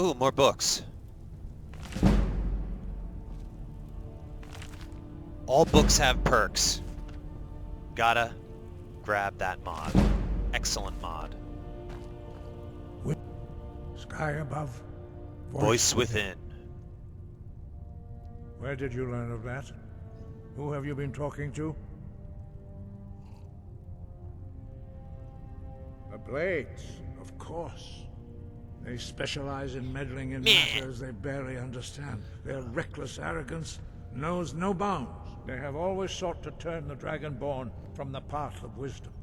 Ooh, more books. All books have perks. Gotta grab that mod. Excellent mod. Sky above. Voice within. Where did you learn of that? Who have you been talking to? The Blades, of course. They specialize in meddling in matters they barely understand. Their reckless arrogance knows no bounds. They have always sought to turn the Dragonborn from the path of wisdom.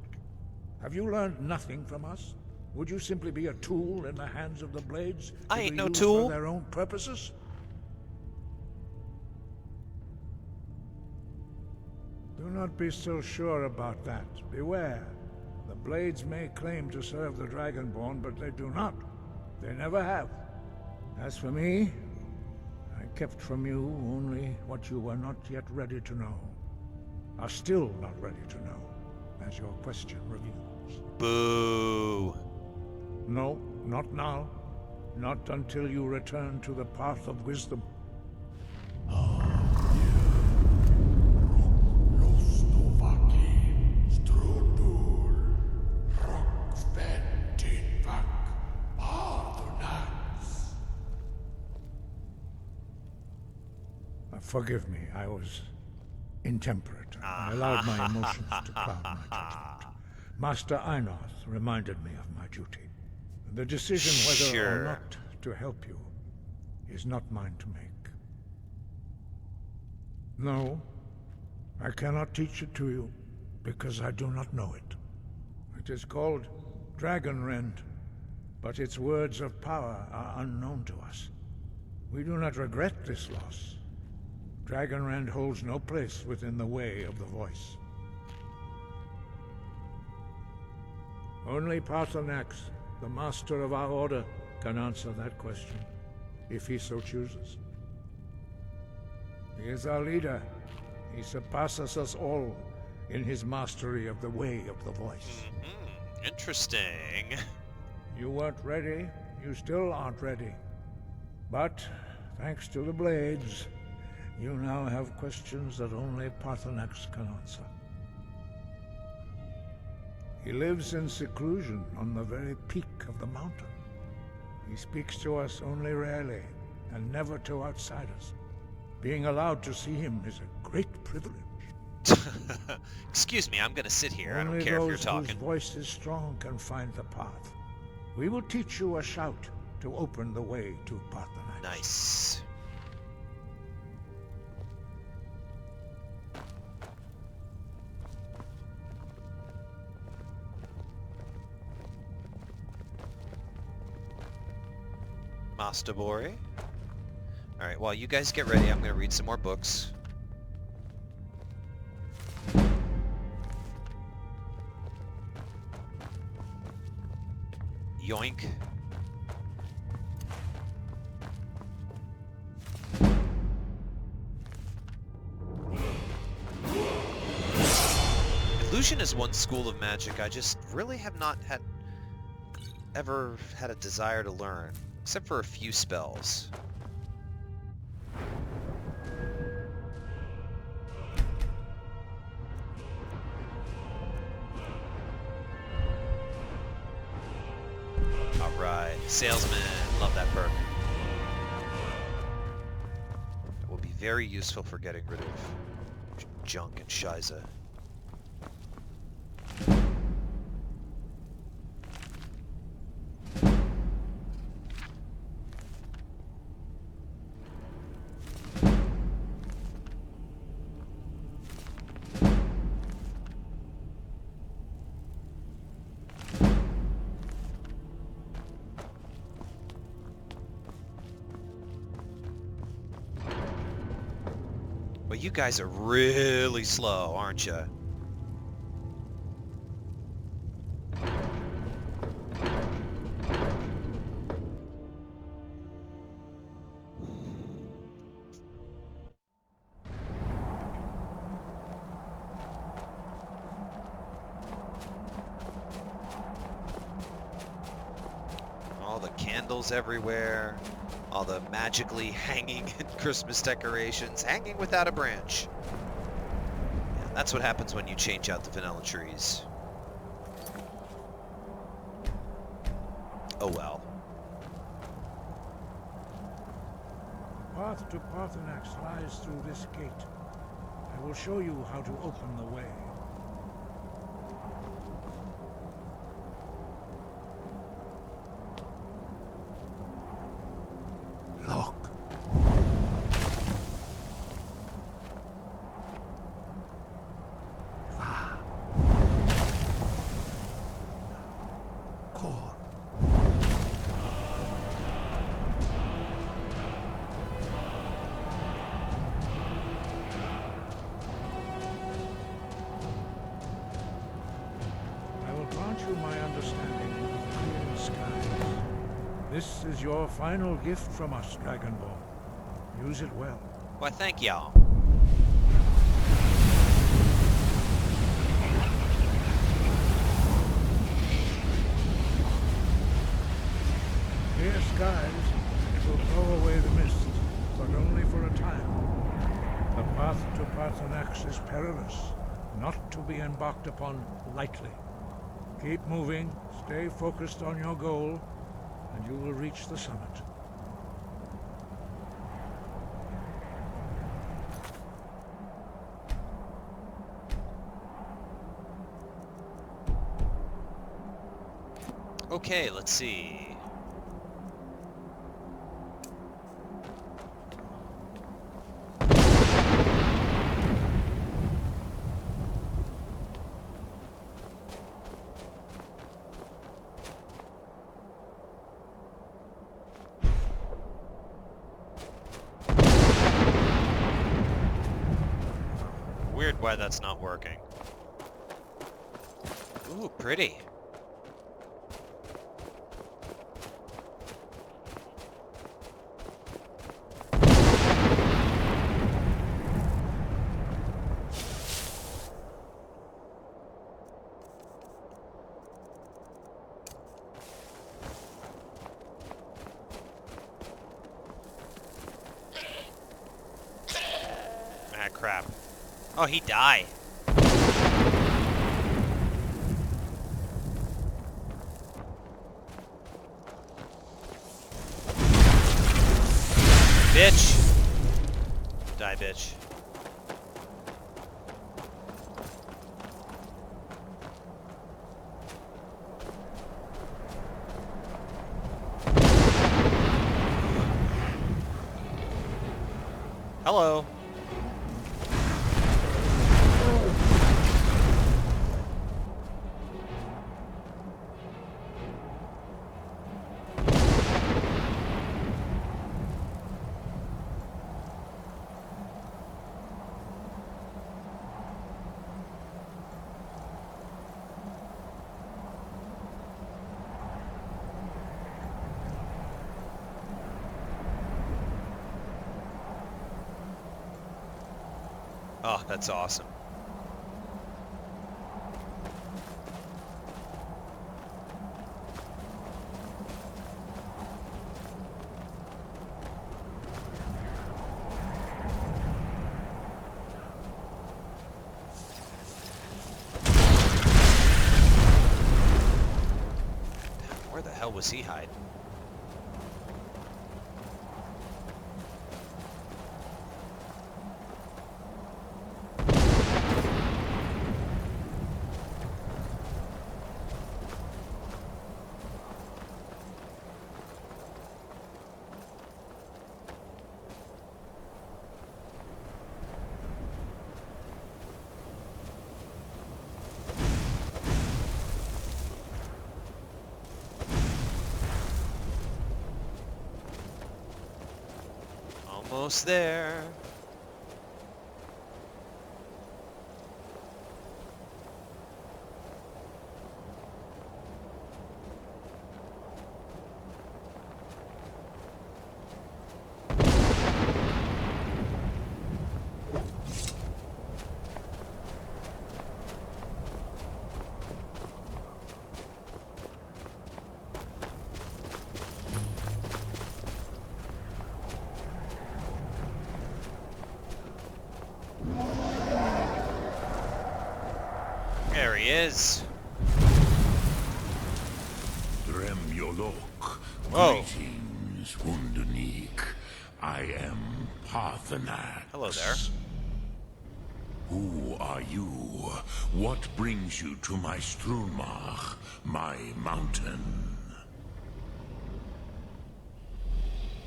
Have you learned nothing from us? Would you simply be a tool in the hands of the Blades to I ain't be no used tool. for their own purposes? Do not be so sure about that. Beware. The Blades may claim to serve the Dragonborn, but they do not. They never have. As for me, I kept from you only what you were not yet ready to know. Are still not ready to know, as your question reveals. Boo. No, not now. Not until you return to the path of wisdom. Los Dovahkiin, Strudul, Rockventinvak, Paarthurnax. Forgive me, I was intemperate. I allowed my emotions to cloud my judgment. Master Einoth reminded me of my duty. The decision whether or not to help you is not mine to make. No, I cannot teach it to you, because I do not know it. It is called Dragonrend, but its words of power are unknown to us. We do not regret this loss. Dragonrend holds no place within the way of the voice. Only Paarthurnax, the master of our order, can answer that question, if he so chooses. He is our leader. He surpasses us all in his mastery of the way of the voice. Interesting. You weren't ready. You still aren't ready. But, thanks to the Blades, you now have questions that only Paarthurnax can answer. He lives in seclusion on the very peak of the mountain. He speaks to us only rarely, and never to outsiders. Being allowed to see him is a great privilege. Excuse me, I'm gonna sit here. I Only don't care if you're those talking. whose voice is strong can find the path. We will teach you a shout to open the way to Paarthurnax. Nice. Mastabori. Alright, while you guys get ready, I'm going to read some more books. Yoink. Illusion is one school of magic I just really have not ever had a desire to learn, except for a few spells. Alright, Salesman, love that perk. That will be very useful for getting rid of junk and shiza. Well, you guys are really slow, aren't you? All the candles candles everywhere, all the magically hanging Christmas decorations, hanging without a branch. Yeah, that's what happens when you change out the vanilla trees. Oh well. Path to Paarthurnax lies through this gate. I will show you how to open the way. Look. Core. I will grant you my understanding of the clear skies. This is your final gift from us, Dragonborn. Use it well. Why, thank y'all. Clear skies will blow away the mist, but only for a time. The path to Paarthurnax is perilous, not to be embarked upon lightly. Keep moving, stay focused on your goal, and you will reach the summit. Okay, let's see. Weird why that's not working. Ooh, pretty. Ah, crap. Oh, he died. Bitch! Die, bitch. Hello. Oh, that's awesome. Where the hell was he hiding? Almost there. There he is. Drem Yolok. Whoa. Greetings, Wunderneek. I am Paarthurnax. Hello there. Who are you? What brings you to my Strunmach, my mountain?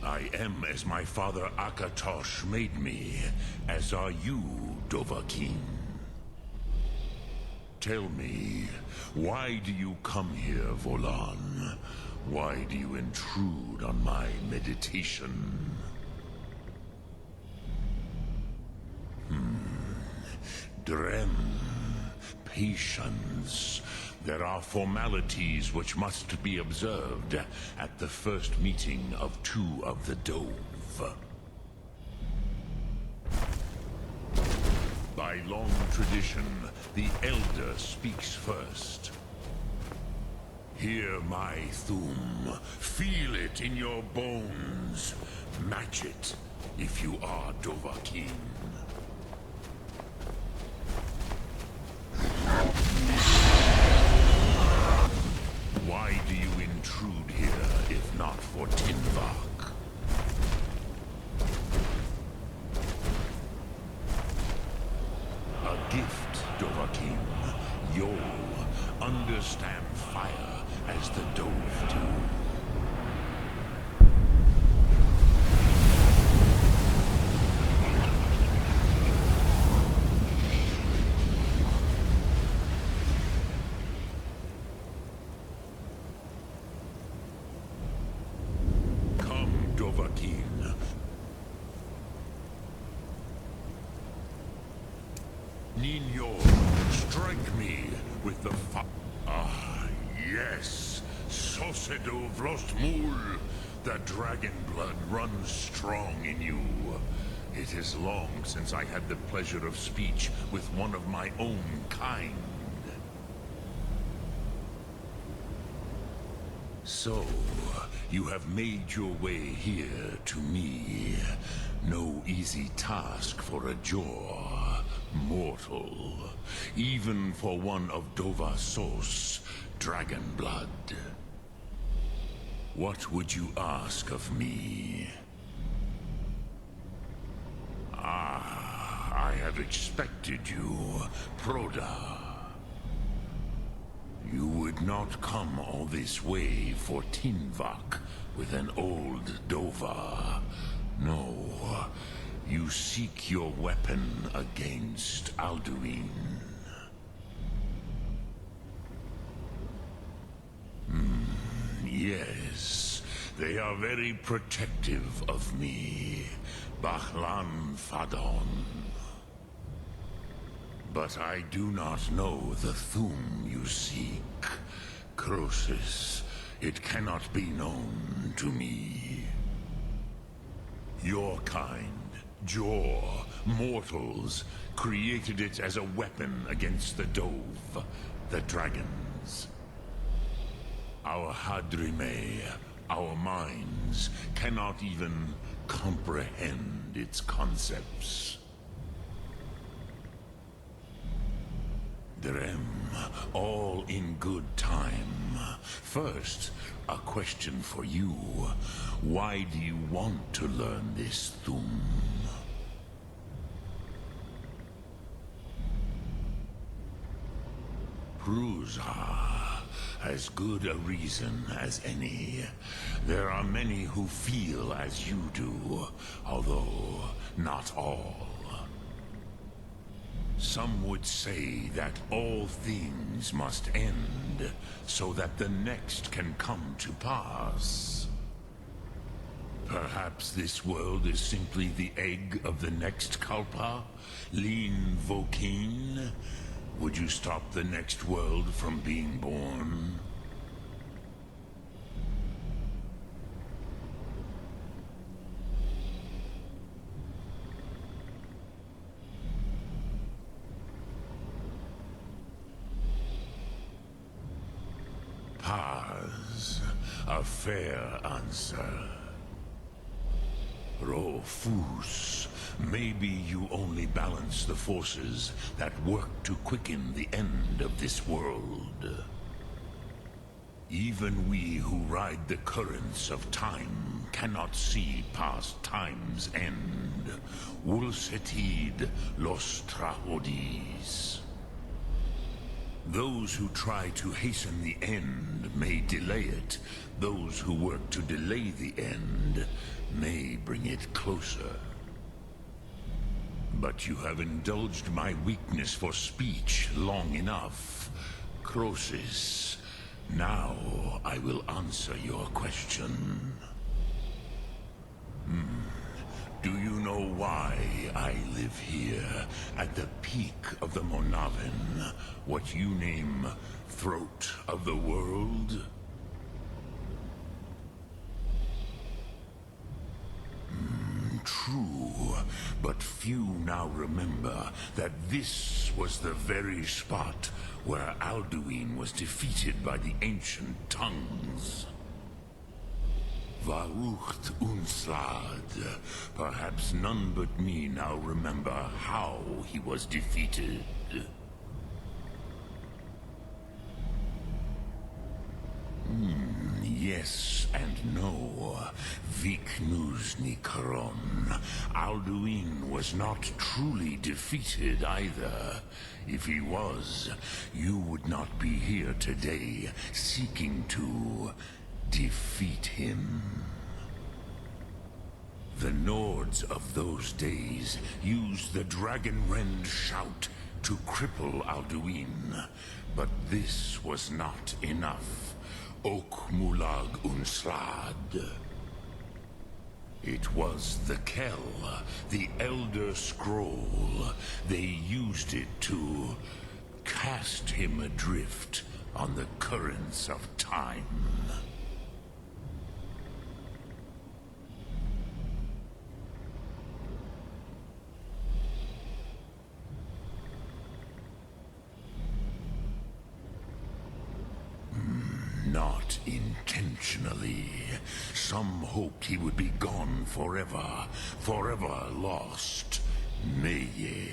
I am as my father Akatosh made me, as are you, Dovahkiin. Tell me, why do you come here, Volan? Why do you intrude on my meditation? Drem. Patience. There are formalities which must be observed at the first meeting of two of the Dove. By long tradition, the Elder speaks first. Hear my Thum. Feel it in your bones. Match it if you are Dovahkiin. Why do you intrude here, if not for Tinvak? A gift, Dovahkiin. You'll understand fire as the Dove do. Ninyo, strike me with the Ah, yes. Sosedo Vlostmul. The dragon blood runs strong in you. It is long since I had the pleasure of speech with one of my own kind. So, you have made your way here to me. No easy task for a jaw, mortal. Even for one of Dovahsos, dragon blood. What would you ask of me? Ah, I have expected you, Proda. You would not come all this way for Tinvak with an old Dova. No, you seek your weapon against Alduin. Yes, they are very protective of me, Bahlan Fadon. But I do not know the Thum you seek. Croesus, it cannot be known to me. Your kind, Jaw, mortals, created it as a weapon against the Dove, the dragons. Our Hadrime, our minds, cannot even comprehend its concepts. Drem, all in good time. First, a question for you. Why do you want to learn this Thum? Prusa, as good a reason as any. There are many who feel as you do, although not all. Some would say that all things must end, so that the next can come to pass. Perhaps this world is simply the egg of the next Kalpa? Lean Vokin? Would you stop the next world from being born? Paz, a fair answer. Rofus, maybe you only balance the forces that work to quicken the end of this world. Even we who ride the currents of time cannot see past time's end. Wulsetid los trahodis. Those who try to hasten the end may delay it. Those who work to delay the end may bring it closer. But you have indulged my weakness for speech long enough, Croesus. Now I will answer your question. Do you know why I live here, at the peak of the Monavin, what you name Throat of the World? True, but few now remember that this was the very spot where Alduin was defeated by the ancient tongues. Varucht Unslad. Perhaps none but me now remember how he was defeated. Yes and no. Viknusni Karon. Alduin was not truly defeated either. If he was, you would not be here today, seeking to defeat him. The Nords of those days used the Dragonrend shout to cripple Alduin, but this was not enough. Ok Mulag Unslad. It was the Kell, the Elder Scroll. They used it to cast him adrift on the currents of time. Not intentionally. Some hoped he would be gone forever, forever lost. Neye.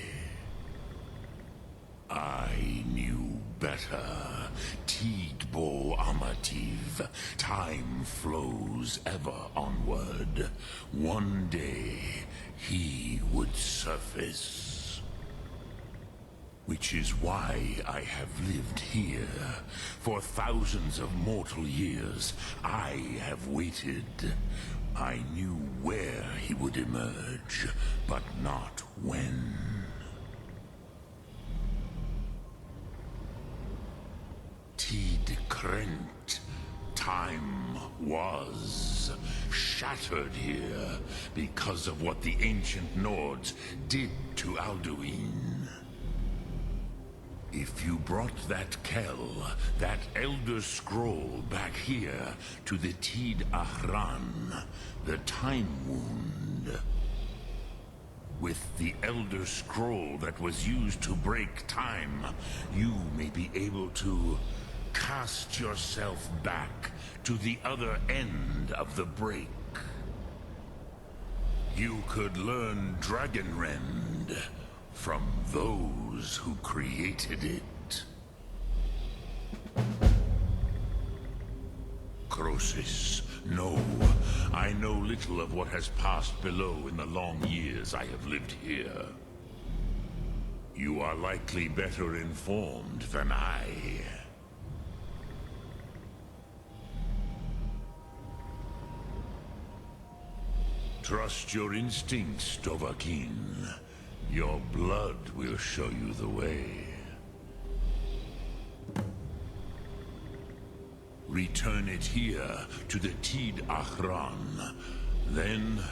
I knew better. Tidbo Amativ. Time flows ever onward. One day, he would surface. Which is why I have lived here. For thousands of mortal years, I have waited. I knew where he would emerge, but not when. Tid Krent. Time was shattered here because of what the ancient Nords did to Alduin. If you brought that Kell, that Elder Scroll back here to the Tid Ahran, the Time Wound, with the Elder Scroll that was used to break time, you may be able to cast yourself back to the other end of the break. You could learn Dragonrend from those who created it. Croesus, no. I know little of what has passed below in the long years I have lived here. You are likely better informed than I. Trust your instincts, Dovahkiin. Your blood will show you the way. Return it here to the Tid Ahran. Then,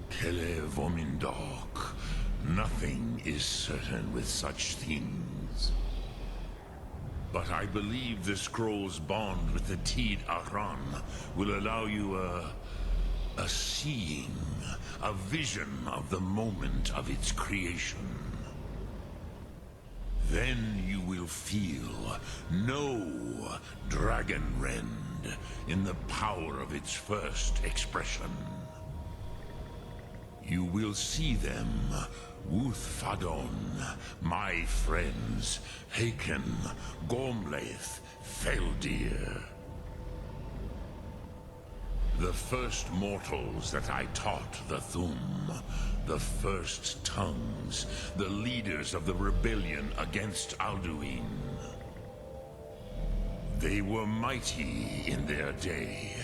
Kele Vomindok. Nothing is certain with such things. But I believe the scroll's bond with the Tid Ahran will allow you a seeing, a vision of the moment of its creation. Then you will feel, know Dragonrend in the power of its first expression. You will see them. Wuthfadon, my friends, Haken, Gormlaith, Feldir. The first mortals that I taught the Thum, the first tongues, the leaders of the rebellion against Alduin. They were mighty in their day,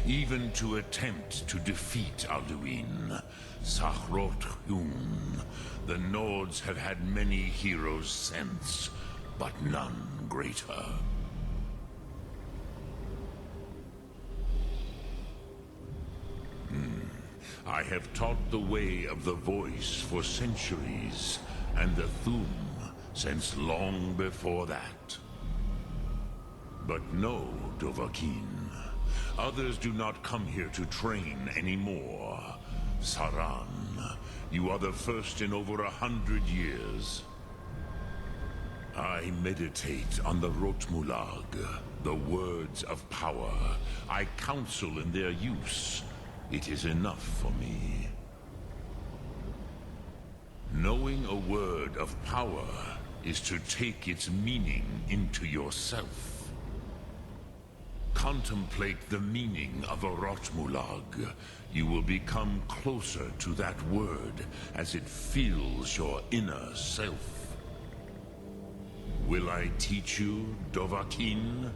even to attempt to defeat Alduin. Hrothgar. The Nords have had many heroes since, but none greater. I have taught the way of the voice for centuries, and the Thum since long before that. But no, Dovahkiin. Others do not come here to train anymore. Saran, you are the first in over 100 years. I meditate on the Rotmulag, the words of power. I counsel in their use. It is enough for me. Knowing a word of power is to take its meaning into yourself. Contemplate the meaning of a Rotmulag. You will become closer to that word as it fills your inner self. Will I teach you, Dovahkiin?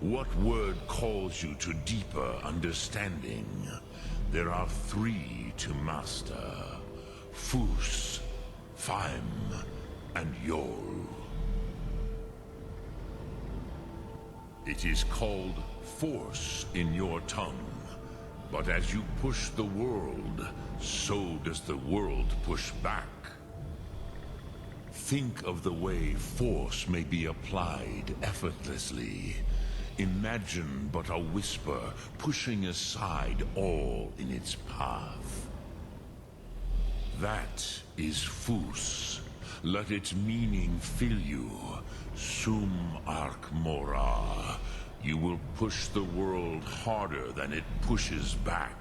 What word calls you to deeper understanding? There are 3 to master. Fus, Faim, and Yol. It is called force in your tongue. But as you push the world, so does the world push back. Think of the way force may be applied effortlessly. Imagine but a whisper pushing aside all in its path. That is Fus. Let its meaning fill you. Sum Ark Mora. You will push the world harder than it pushes back.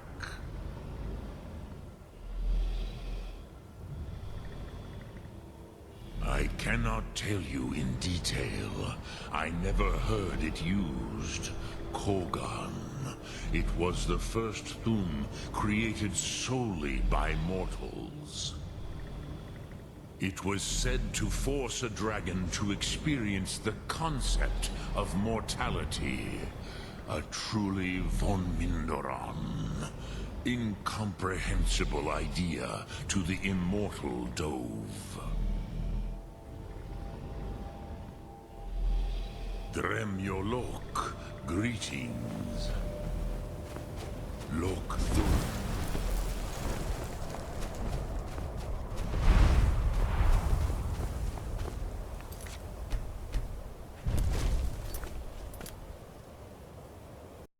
I cannot tell you in detail. I never heard it used. Kogan. It was the first Thum created solely by mortals. It was said to force a dragon to experience the concept of mortality. A truly von Mindoran. Incomprehensible idea to the immortal Dove. Dremyolok, greetings. Lok Thum.